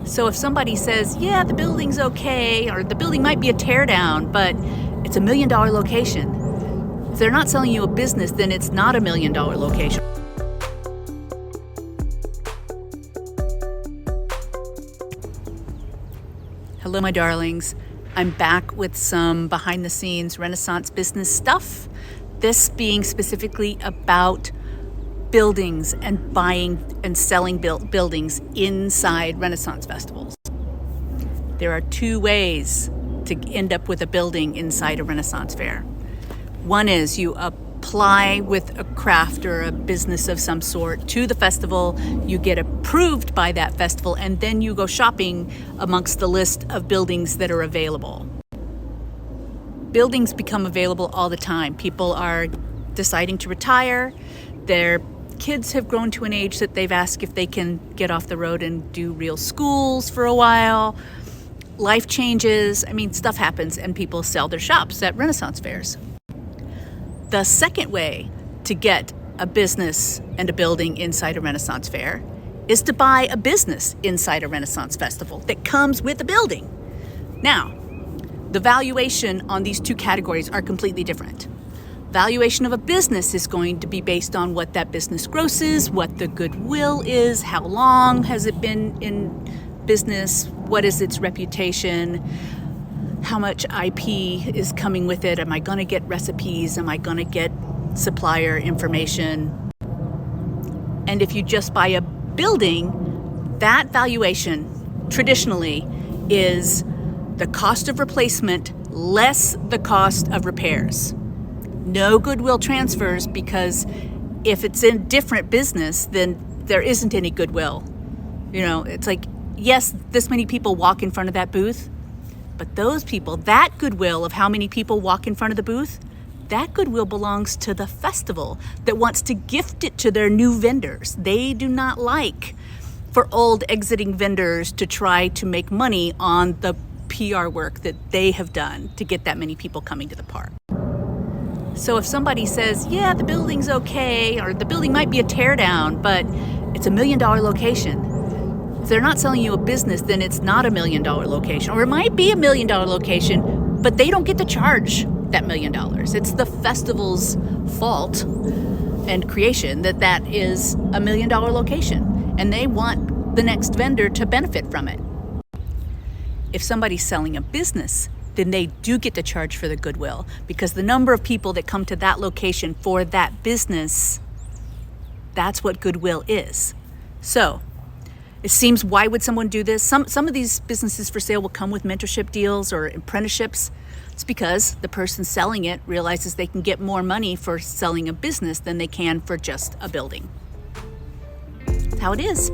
So if somebody says, yeah, the building's okay, or the building might be a tear down, but it's $1 million location. If they're not selling you a business, then it's not $1 million location. Hello, my darlings. I'm back with some behind the scenes Renaissance business stuff. This being specifically about buildings and buying and selling buildings inside Renaissance festivals. There are two ways to end up with a building inside a Renaissance fair. One is you apply with a craft or a business of some sort to the festival, you get approved by that festival, and then you go shopping amongst the list of buildings that are available. Buildings become available all the time. People are deciding to retire. Their kids have grown to an age that they've asked if they can get off the road and do real schools for a while. Life changes. Stuff happens, and people sell their shops at Renaissance fairs. The second way to get a business and a building inside a Renaissance fair is to buy a business inside a Renaissance festival that comes with a building. Now, the valuation on these two categories are completely different. Valuation of a business is going to be based on what that business grosses, what the goodwill is, how long has it been in business, what is its reputation, how much IP is coming with it, am I going to get recipes, am I going to get supplier information. And if you just buy a building, that valuation traditionally is the cost of replacement less the cost of repairs. No goodwill transfers, because if it's in different business, then there isn't any goodwill. It's like, yes, this many people walk in front of that booth, but those people, that goodwill of how many people walk in front of the booth, that goodwill belongs to the festival that wants to gift it to their new vendors. They do not like for old exiting vendors to try to make money on the PR work that they have done to get that many people coming to the park. So if somebody says, yeah, the building's okay, or the building might be a tear down, but it's $1 million location. If they're not selling you a business, then it's not $1 million location. Or it might be $1 million location, but they don't get to charge that $1 million. It's the festival's fault and creation that is $1 million location. And they want the next vendor to benefit from it. If somebody's selling a business, then they do get to charge for the goodwill, because the number of people that come to that location for that business, that's what goodwill is. So it seems, why would someone do this? Some of these businesses for sale will come with mentorship deals or apprenticeships. It's because the person selling it realizes they can get more money for selling a business than they can for just a building. That's how it is.